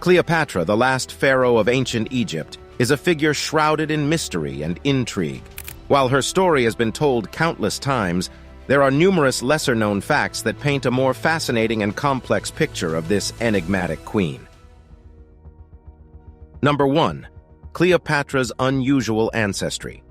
Cleopatra, the last pharaoh of ancient Egypt, is a figure shrouded in mystery and intrigue. While her story has been told countless times, there are numerous lesser-known facts that paint a more fascinating and complex picture of this enigmatic queen. Number 1. Cleopatra's unusual ancestry.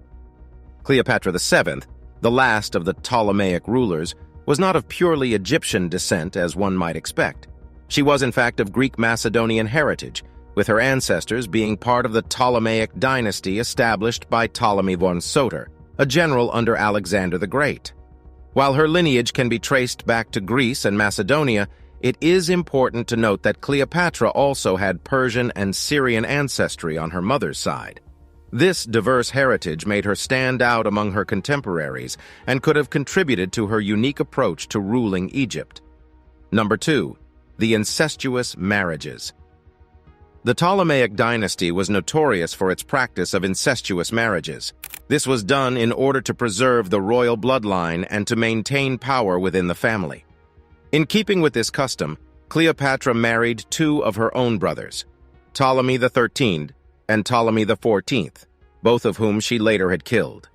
Cleopatra XII, the last of the Ptolemaic rulers, was not of purely Egyptian descent as one might expect. She was in fact of Greek Macedonian heritage, with her ancestors being part of the Ptolemaic dynasty established by Ptolemy von Soter, a general under Alexander the Great. While her lineage can be traced back to Greece and Macedonia, it is important to note that Cleopatra also had Persian and Syrian ancestry on her mother's side. This diverse heritage made her stand out among her contemporaries and could have contributed to her unique approach to ruling Egypt. Number 2. The incestuous marriages. The Ptolemaic dynasty was notorious for its practice of incestuous marriages. This was done in order to preserve the royal bloodline and to maintain power within the family. In keeping with this custom, Cleopatra married two of her own brothers, Ptolemy XIII and Ptolemy XIV, both of whom she later had killed.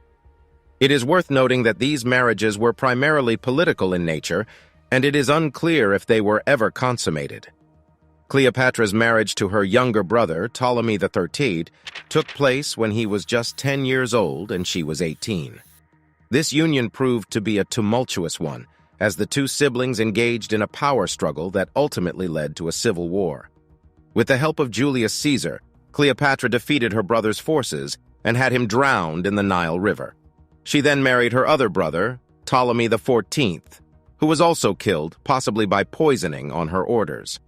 It is worth noting that these marriages were primarily political in nature, and it is unclear if they were ever consummated. Cleopatra's marriage to her younger brother, Ptolemy XIII, took place when he was just 10 years old and she was 18. This union proved to be a tumultuous one, as the two siblings engaged in a power struggle that ultimately led to a civil war. With the help of Julius Caesar, Cleopatra defeated her brother's forces and had him drowned in the Nile River. She then married her other brother, Ptolemy XIV, who was also killed, possibly by poisoning, on her orders.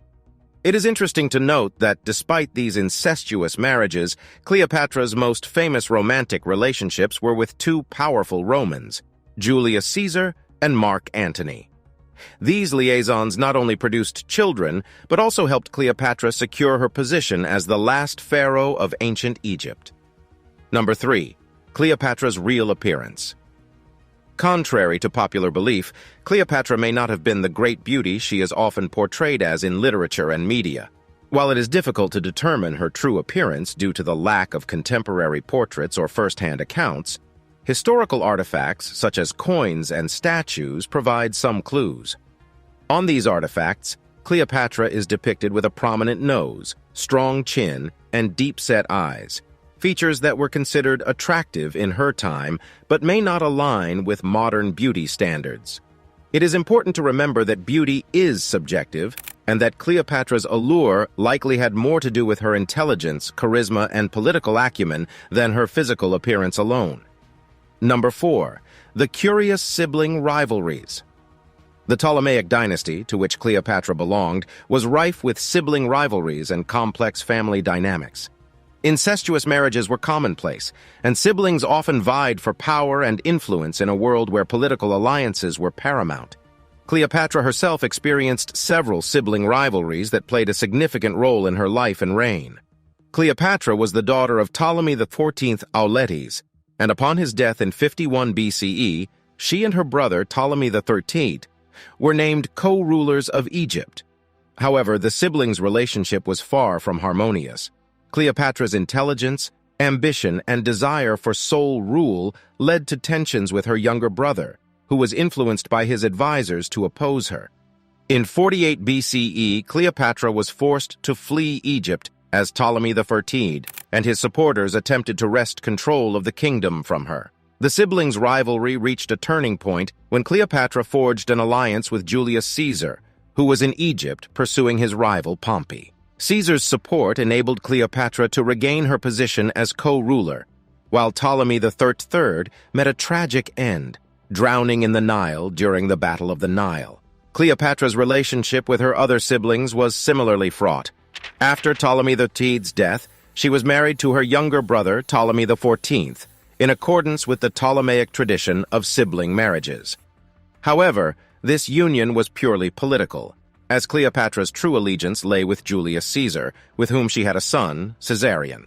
It is interesting to note that despite these incestuous marriages, Cleopatra's most famous romantic relationships were with two powerful Romans, Julius Caesar and Mark Antony. These liaisons not only produced children, but also helped Cleopatra secure her position as the last pharaoh of ancient Egypt. Number 3. Cleopatra's real appearance. Contrary to popular belief, Cleopatra may not have been the great beauty she is often portrayed as in literature and media. While it is difficult to determine her true appearance due to the lack of contemporary portraits or first-hand accounts, historical artifacts such as coins and statues provide some clues. On these artifacts, Cleopatra is depicted with a prominent nose, strong chin, and deep-set eyes, features that were considered attractive in her time but may not align with modern beauty standards. It is important to remember that beauty is subjective and that Cleopatra's allure likely had more to do with her intelligence, charisma, and political acumen than her physical appearance alone. Number 4. The curious sibling rivalries. The Ptolemaic dynasty, to which Cleopatra belonged, was rife with sibling rivalries and complex family dynamics. Incestuous marriages were commonplace, and siblings often vied for power and influence in a world where political alliances were paramount. Cleopatra herself experienced several sibling rivalries that played a significant role in her life and reign. Cleopatra was the daughter of Ptolemy XIV Auletes, and upon his death in 51 BCE, she and her brother Ptolemy XIII were named co-rulers of Egypt. However, the siblings' relationship was far from harmonious. Cleopatra's intelligence, ambition, and desire for sole rule led to tensions with her younger brother, who was influenced by his advisors to oppose her. In 48 BCE, Cleopatra was forced to flee Egypt as Ptolemy XIV and his supporters attempted to wrest control of the kingdom from her. The siblings' rivalry reached a turning point when Cleopatra forged an alliance with Julius Caesar, who was in Egypt pursuing his rival Pompey. Caesar's support enabled Cleopatra to regain her position as co-ruler, while Ptolemy XIII met a tragic end, drowning in the Nile during the Battle of the Nile. Cleopatra's relationship with her other siblings was similarly fraught. After Ptolemy XIII's death, she was married to her younger brother, Ptolemy XIV, in accordance with the Ptolemaic tradition of sibling marriages. However, this union was purely political, as Cleopatra's true allegiance lay with Julius Caesar, with whom she had a son, Caesarion.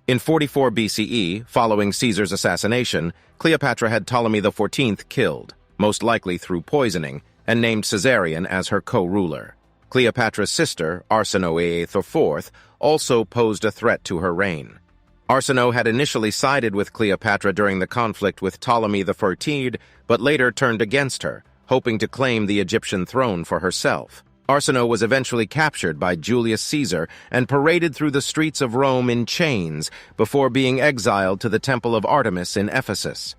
In 44 BCE, following Caesar's assassination, Cleopatra had Ptolemy XIV killed, most likely through poisoning, and named Caesarion as her co-ruler. Cleopatra's sister, Arsinoe IV, also posed a threat to her reign. Arsinoe had initially sided with Cleopatra during the conflict with Ptolemy XIV, but later turned against her, hoping to claim the Egyptian throne for herself. Arsinoe was eventually captured by Julius Caesar and paraded through the streets of Rome in chains before being exiled to the Temple of Artemis in Ephesus.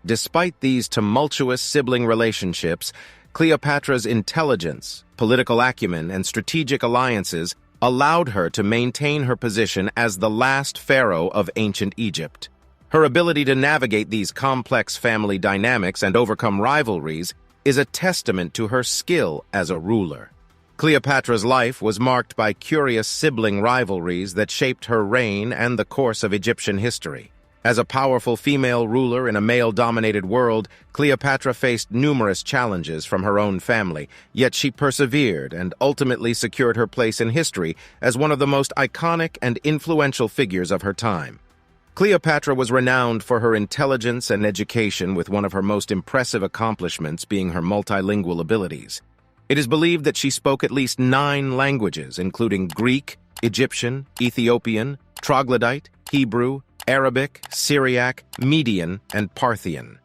Despite these tumultuous sibling relationships, Cleopatra's intelligence, political acumen, and strategic alliances allowed her to maintain her position as the last pharaoh of ancient Egypt. Her ability to navigate these complex family dynamics and overcome rivalries is a testament to her skill as a ruler. Cleopatra's life was marked by curious sibling rivalries that shaped her reign and the course of Egyptian history. As a powerful female ruler in a male-dominated world, Cleopatra faced numerous challenges from her own family, yet she persevered and ultimately secured her place in history as one of the most iconic and influential figures of her time. Cleopatra was renowned for her intelligence and education, with one of her most impressive accomplishments being her multilingual abilities. It is believed that she spoke at least 9 languages, including Greek, Egyptian, Ethiopian, Troglodyte, Hebrew, Arabic, Syriac, Median, and Parthian.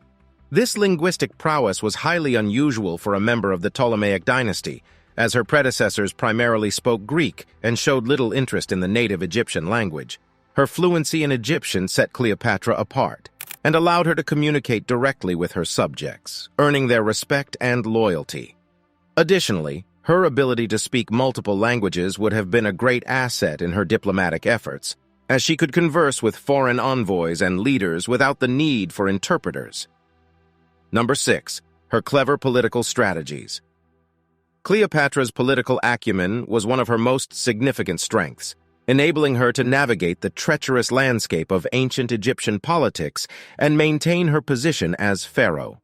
This linguistic prowess was highly unusual for a member of the Ptolemaic dynasty, as her predecessors primarily spoke Greek and showed little interest in the native Egyptian language. Her fluency in Egyptian set Cleopatra apart and allowed her to communicate directly with her subjects, earning their respect and loyalty. Additionally, her ability to speak multiple languages would have been a great asset in her diplomatic efforts, as she could converse with foreign envoys and leaders without the need for interpreters. Number 6. Her clever political strategies. Cleopatra's political acumen was one of her most significant strengths, enabling her to navigate the treacherous landscape of ancient Egyptian politics and maintain her position as pharaoh.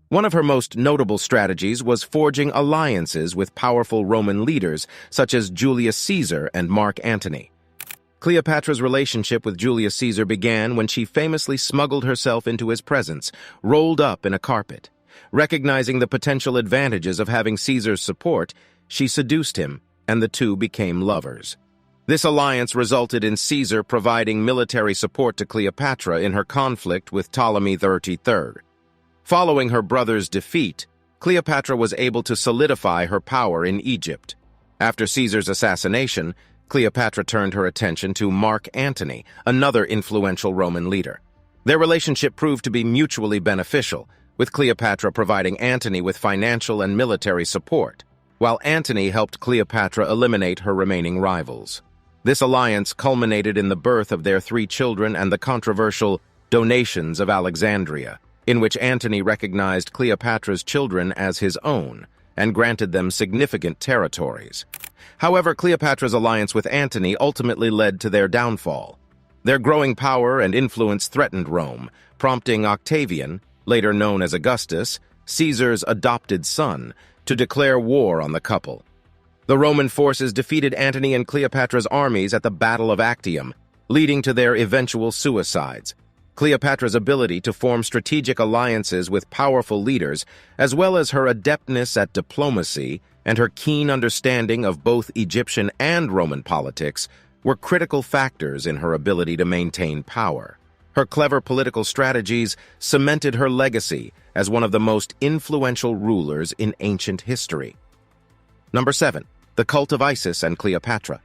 One of her most notable strategies was forging alliances with powerful Roman leaders such as Julius Caesar and Mark Antony. Cleopatra's relationship with Julius Caesar began when she famously smuggled herself into his presence, rolled up in a carpet. Recognizing the potential advantages of having Caesar's support, she seduced him, and the two became lovers. This alliance resulted in Caesar providing military support to Cleopatra in her conflict with Ptolemy XIII. Following her brother's defeat, Cleopatra was able to solidify her power in Egypt. After Caesar's assassination, Cleopatra turned her attention to Mark Antony, another influential Roman leader. Their relationship proved to be mutually beneficial, with Cleopatra providing Antony with financial and military support, while Antony helped Cleopatra eliminate her remaining rivals. This alliance culminated in the birth of their 3 children and the controversial donations of Alexandria, in which Antony recognized Cleopatra's children as his own and granted them significant territories. However, Cleopatra's alliance with Antony ultimately led to their downfall. Their growing power and influence threatened Rome, prompting Octavian, later known as Augustus, Caesar's adopted son, to declare war on the couple. The Roman forces defeated Antony and Cleopatra's armies at the Battle of Actium, leading to their eventual suicides. Cleopatra's ability to form strategic alliances with powerful leaders, as well as her adeptness at diplomacy and her keen understanding of both Egyptian and Roman politics, were critical factors in her ability to maintain power. Her clever political strategies cemented her legacy as one of the most influential rulers in ancient history. Number 7. The cult of Isis and Cleopatra.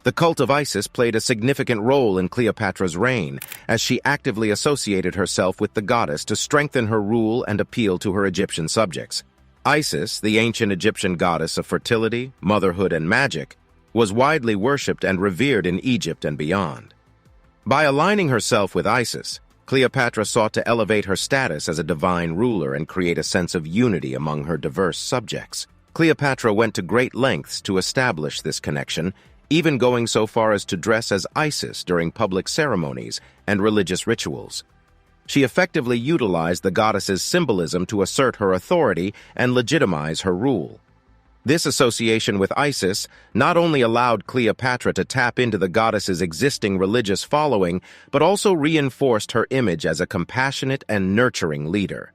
The cult of Isis played a significant role in Cleopatra's reign, as she actively associated herself with the goddess to strengthen her rule and appeal to her Egyptian subjects. Isis, the ancient Egyptian goddess of fertility, motherhood, and magic, was widely worshipped and revered in Egypt and beyond. By aligning herself with Isis, Cleopatra sought to elevate her status as a divine ruler and create a sense of unity among her diverse subjects. Cleopatra went to great lengths to establish this connection, even going so far as to dress as Isis during public ceremonies and religious rituals. She effectively utilized the goddess's symbolism to assert her authority and legitimize her rule. This association with Isis not only allowed Cleopatra to tap into the goddess's existing religious following, but also reinforced her image as a compassionate and nurturing leader.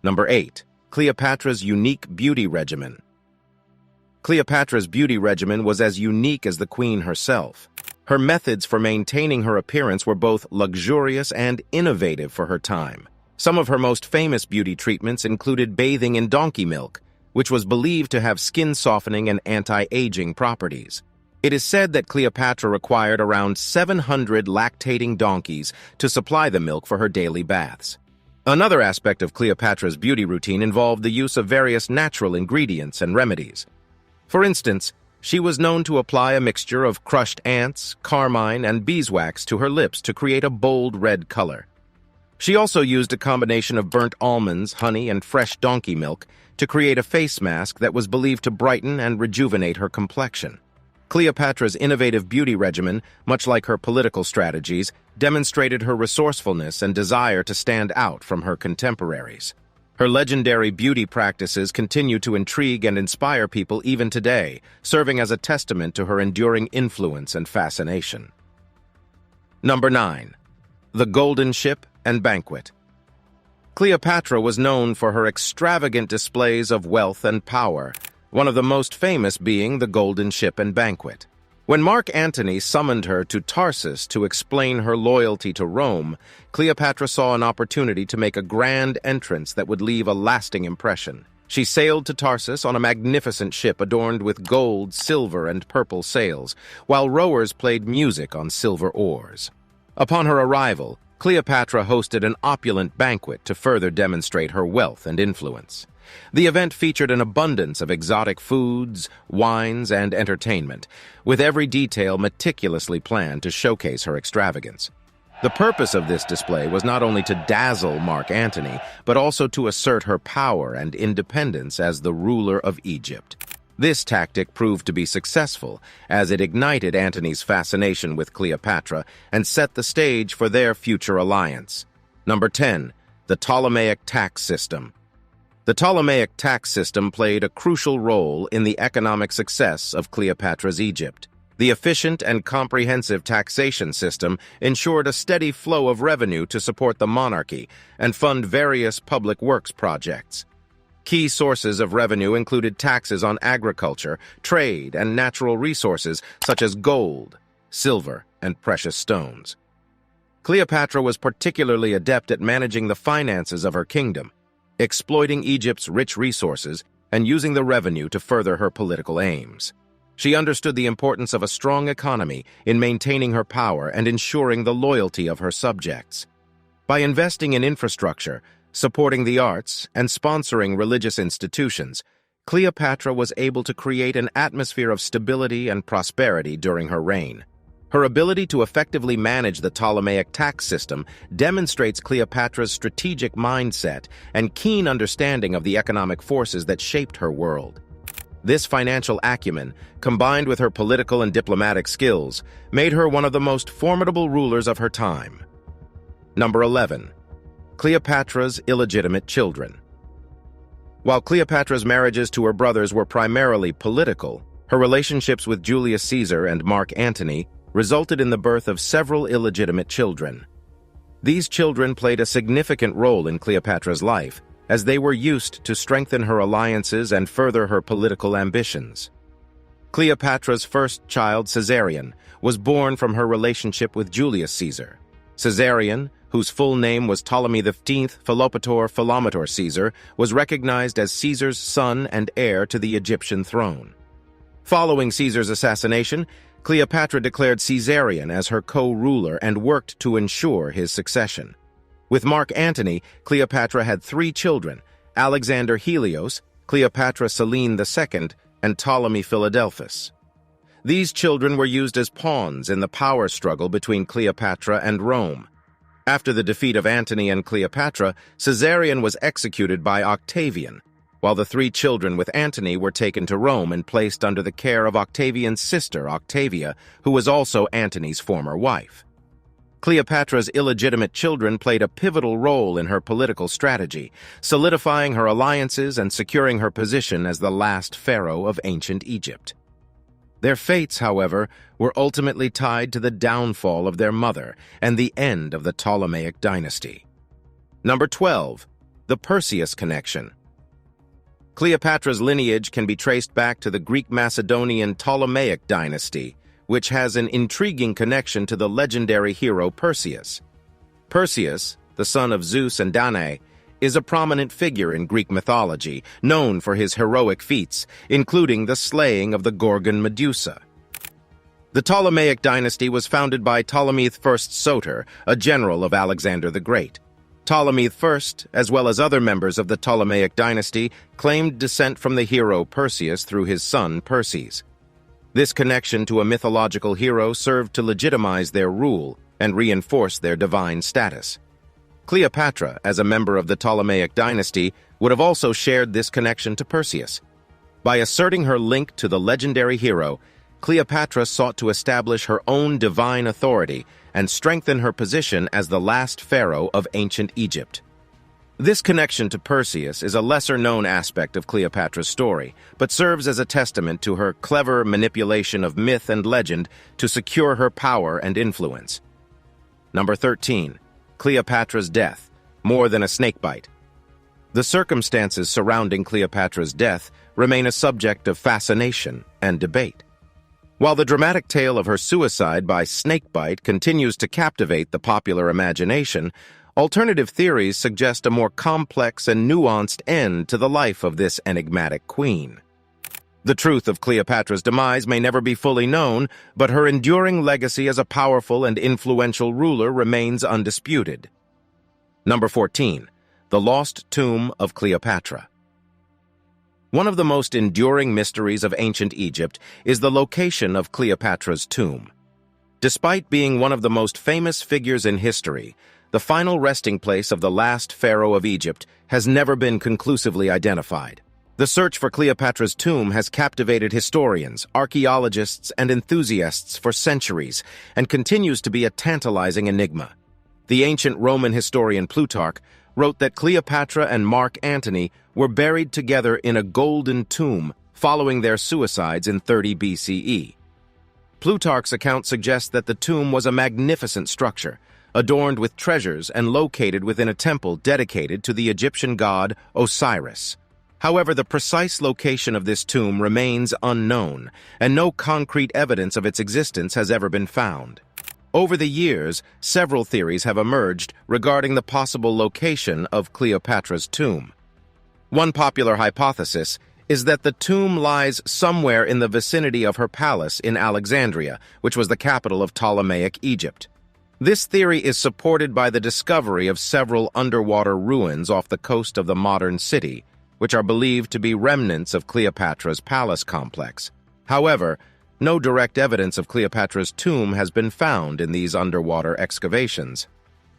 Number 8. Cleopatra's unique beauty regimen. Cleopatra's beauty regimen was as unique as the queen herself. Her methods for maintaining her appearance were both luxurious and innovative for her time. Some of her most famous beauty treatments included bathing in donkey milk, which was believed to have skin-softening and anti-aging properties. It is said that Cleopatra required around 700 lactating donkeys to supply the milk for her daily baths. Another aspect of Cleopatra's beauty routine involved the use of various natural ingredients and remedies. For instance, she was known to apply a mixture of crushed ants, carmine, and beeswax to her lips to create a bold red color. She also used a combination of burnt almonds, honey, and fresh donkey milk to create a face mask that was believed to brighten and rejuvenate her complexion. Cleopatra's innovative beauty regimen, much like her political strategies, demonstrated her resourcefulness and desire to stand out from her contemporaries. Her legendary beauty practices continue to intrigue and inspire people even today, serving as a testament to her enduring influence and fascination. Number 9. The Golden Ship and Banquet. Cleopatra was known for her extravagant displays of wealth and power, one of the most famous being the Golden Ship and Banquet. When Mark Antony summoned her to Tarsus to explain her loyalty to Rome, Cleopatra saw an opportunity to make a grand entrance that would leave a lasting impression. She sailed to Tarsus on a magnificent ship adorned with gold, silver, and purple sails, while rowers played music on silver oars. Upon her arrival, Cleopatra hosted an opulent banquet to further demonstrate her wealth and influence. The event featured an abundance of exotic foods, wines, and entertainment, with every detail meticulously planned to showcase her extravagance. The purpose of this display was not only to dazzle Mark Antony, but also to assert her power and independence as the ruler of Egypt. This tactic proved to be successful, as it ignited Antony's fascination with Cleopatra and set the stage for their future alliance. Number 10. The Ptolemaic tax system. The Ptolemaic tax system played a crucial role in the economic success of Cleopatra's Egypt. The efficient and comprehensive taxation system ensured a steady flow of revenue to support the monarchy and fund various public works projects. Key sources of revenue included taxes on agriculture, trade, and natural resources such as gold, silver, and precious stones. Cleopatra was particularly adept at managing the finances of her kingdom, exploiting Egypt's rich resources and using the revenue to further her political aims. She understood the importance of a strong economy in maintaining her power and ensuring the loyalty of her subjects. By investing in infrastructure, supporting the arts, and sponsoring religious institutions, Cleopatra was able to create an atmosphere of stability and prosperity during her reign. Her ability to effectively manage the Ptolemaic tax system demonstrates Cleopatra's strategic mindset and keen understanding of the economic forces that shaped her world. This financial acumen, combined with her political and diplomatic skills, made her one of the most formidable rulers of her time. Number 11. Cleopatra's illegitimate children. While Cleopatra's marriages to her brothers were primarily political, her relationships with Julius Caesar and Mark Antony resulted in the birth of several illegitimate children. These children played a significant role in Cleopatra's life, as they were used to strengthen her alliances and further her political ambitions. Cleopatra's first child, Caesarion, was born from her relationship with Julius Caesar. Caesarion, whose full name was Ptolemy XV Philopator Caesar, was recognized as Caesar's son and heir to the Egyptian throne. Following Caesar's assassination, Cleopatra declared Caesarion as her co-ruler and worked to ensure his succession. With Mark Antony, Cleopatra had 3 children: Alexander Helios, Cleopatra Selene II, and Ptolemy Philadelphus. These children were used as pawns in the power struggle between Cleopatra and Rome. After the defeat of Antony and Cleopatra, Caesarion was executed by Octavian, while the 3 children with Antony were taken to Rome and placed under the care of Octavian's sister, Octavia, who was also Antony's former wife. Cleopatra's illegitimate children played a pivotal role in her political strategy, solidifying her alliances and securing her position as the last pharaoh of ancient Egypt. Their fates, however, were ultimately tied to the downfall of their mother and the end of the Ptolemaic dynasty. Number 12. The Perseus connection. Cleopatra's lineage can be traced back to the Greek-Macedonian Ptolemaic dynasty, which has an intriguing connection to the legendary hero Perseus. Perseus, the son of Zeus and Danae, is a prominent figure in Greek mythology, known for his heroic feats, including the slaying of the Gorgon Medusa. The Ptolemaic dynasty was founded by Ptolemy I Soter, a general of Alexander the Great. Ptolemy I, as well as other members of the Ptolemaic dynasty, claimed descent from the hero Perseus through his son Perses. This connection to a mythological hero served to legitimize their rule and reinforce their divine status. Cleopatra, as a member of the Ptolemaic dynasty, would have also shared this connection to Perseus. By asserting her link to the legendary hero, Cleopatra sought to establish her own divine authority and strengthen her position as the last pharaoh of ancient Egypt. This connection to Perseus is a lesser-known aspect of Cleopatra's story, but serves as a testament to her clever manipulation of myth and legend to secure her power and influence. Number 13. Cleopatra's death, more than a snakebite. The circumstances surrounding Cleopatra's death remain a subject of fascination and debate. While the dramatic tale of her suicide by snakebite continues to captivate the popular imagination, alternative theories suggest a more complex and nuanced end to the life of this enigmatic queen. The truth of Cleopatra's demise may never be fully known, but her enduring legacy as a powerful and influential ruler remains undisputed. Number 14. The Lost Tomb of Cleopatra. One of the most enduring mysteries of ancient Egypt is the location of Cleopatra's tomb. Despite being one of the most famous figures in history, the final resting place of the last pharaoh of Egypt has never been conclusively identified. The search for Cleopatra's tomb has captivated historians, archaeologists, and enthusiasts for centuries, and continues to be a tantalizing enigma. The ancient Roman historian Plutarch wrote that Cleopatra and Mark Antony were buried together in a golden tomb following their suicides in 30 BCE. Plutarch's account suggests that the tomb was a magnificent structure, adorned with treasures and located within a temple dedicated to the Egyptian god Osiris. However, the precise location of this tomb remains unknown, and no concrete evidence of its existence has ever been found. Over the years, several theories have emerged regarding the possible location of Cleopatra's tomb. One popular hypothesis is that the tomb lies somewhere in the vicinity of her palace in Alexandria, which was the capital of Ptolemaic Egypt. This theory is supported by the discovery of several underwater ruins off the coast of the modern city, which are believed to be remnants of Cleopatra's palace complex. However, no direct evidence of Cleopatra's tomb has been found in these underwater excavations.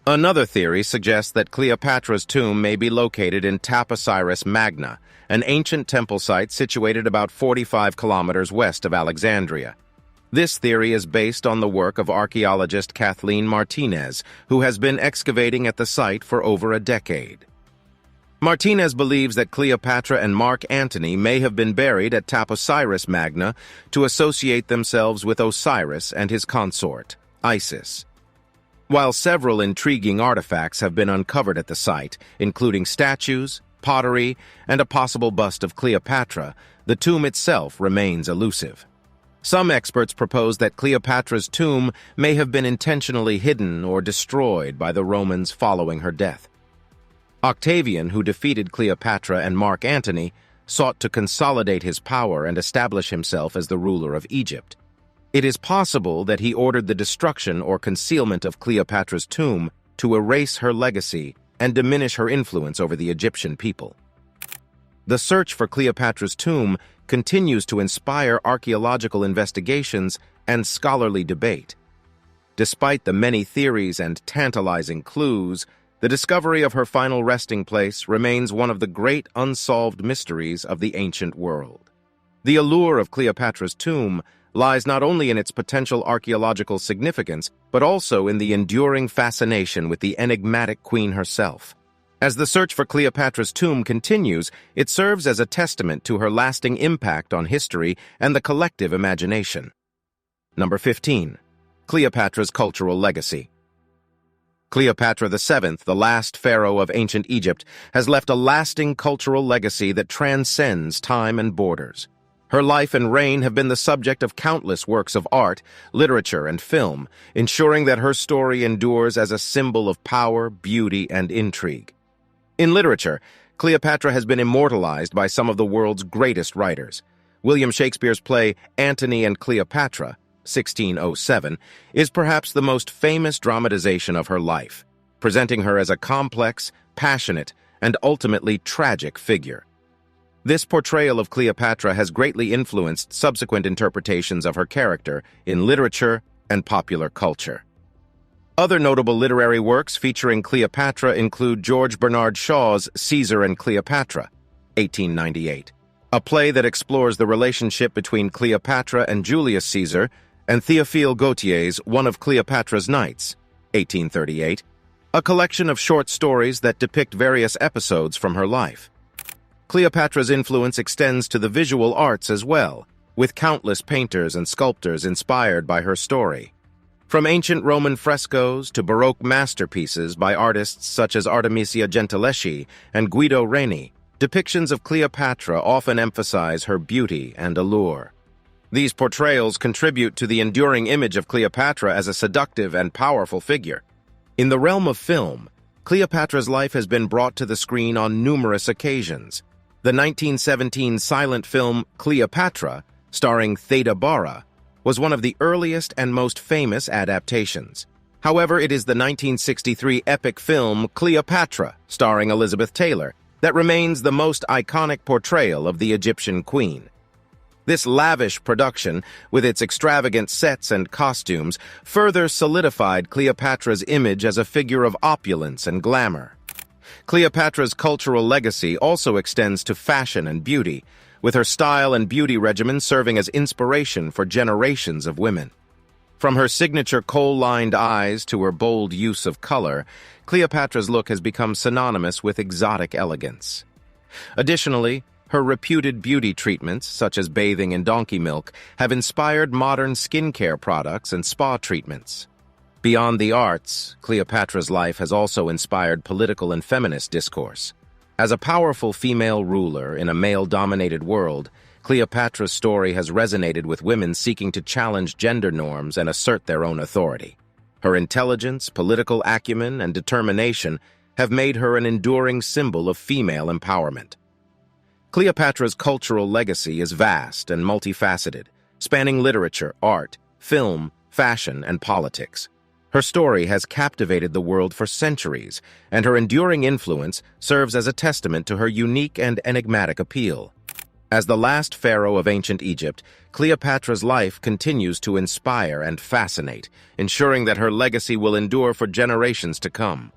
Another theory suggests that Cleopatra's tomb may be located in Taposiris Magna, an ancient temple site situated about 45 kilometers west of Alexandria. This theory is based on the work of archaeologist Kathleen Martinez, who has been excavating at the site for over a decade. Martinez believes that Cleopatra and Mark Antony may have been buried at Taposiris Magna to associate themselves with Osiris and his consort, Isis. While several intriguing artifacts have been uncovered at the site, including statues, pottery, and a possible bust of Cleopatra, the tomb itself remains elusive. Some experts propose that Cleopatra's tomb may have been intentionally hidden or destroyed by the Romans following her death. Octavian, who defeated Cleopatra and Mark Antony, sought to consolidate his power and establish himself as the ruler of Egypt. It is possible that he ordered the destruction or concealment of Cleopatra's tomb to erase her legacy and diminish her influence over the Egyptian people. The search for Cleopatra's tomb continues to inspire archaeological investigations and scholarly debate. Despite the many theories and tantalizing clues, the discovery of her final resting place remains one of the great unsolved mysteries of the ancient world. The allure of Cleopatra's tomb lies not only in its potential archaeological significance, but also in the enduring fascination with the enigmatic queen herself. As the search for Cleopatra's tomb continues, it serves as a testament to her lasting impact on history and the collective imagination. Number 15. Cleopatra's cultural legacy. Cleopatra XII, the last pharaoh of ancient Egypt, has left a lasting cultural legacy that transcends time and borders. Her life and reign have been the subject of countless works of art, literature, and film, ensuring that her story endures as a symbol of power, beauty, and intrigue. In literature, Cleopatra has been immortalized by some of the world's greatest writers. William Shakespeare's play Antony and Cleopatra, 1607, is perhaps the most famous dramatization of her life, presenting her as a complex, passionate, and ultimately tragic figure. This portrayal of Cleopatra has greatly influenced subsequent interpretations of her character in literature and popular culture. Other notable literary works featuring Cleopatra include George Bernard Shaw's Caesar and Cleopatra, 1898, a play that explores the relationship between Cleopatra and Julius Caesar, and Théophile Gautier's One of Cleopatra's Nights, 1838, a collection of short stories that depict various episodes from her life. Cleopatra's influence extends to the visual arts as well, with countless painters and sculptors inspired by her story. From ancient Roman frescoes to Baroque masterpieces by artists such as Artemisia Gentileschi and Guido Reni, depictions of Cleopatra often emphasize her beauty and allure. These portrayals contribute to the enduring image of Cleopatra as a seductive and powerful figure. In the realm of film, Cleopatra's life has been brought to the screen on numerous occasions. The 1917 silent film Cleopatra, starring Theda Bara, was one of the earliest and most famous adaptations. However, it is the 1963 epic film Cleopatra, starring Elizabeth Taylor, that remains the most iconic portrayal of the Egyptian queen. This lavish production, with its extravagant sets and costumes, further solidified Cleopatra's image as a figure of opulence and glamour. Cleopatra's cultural legacy also extends to fashion and beauty, with her style and beauty regimen serving as inspiration for generations of women. From her signature kohl-lined eyes to her bold use of color, Cleopatra's look has become synonymous with exotic elegance. Additionally, her reputed beauty treatments, such as bathing in donkey milk, have inspired modern skincare products and spa treatments. Beyond the arts, Cleopatra's life has also inspired political and feminist discourse. As a powerful female ruler in a male-dominated world, Cleopatra's story has resonated with women seeking to challenge gender norms and assert their own authority. Her intelligence, political acumen, and determination have made her an enduring symbol of female empowerment. Cleopatra's cultural legacy is vast and multifaceted, spanning literature, art, film, fashion, and politics. Her story has captivated the world for centuries, and her enduring influence serves as a testament to her unique and enigmatic appeal. As the last pharaoh of ancient Egypt, Cleopatra's life continues to inspire and fascinate, ensuring that her legacy will endure for generations to come.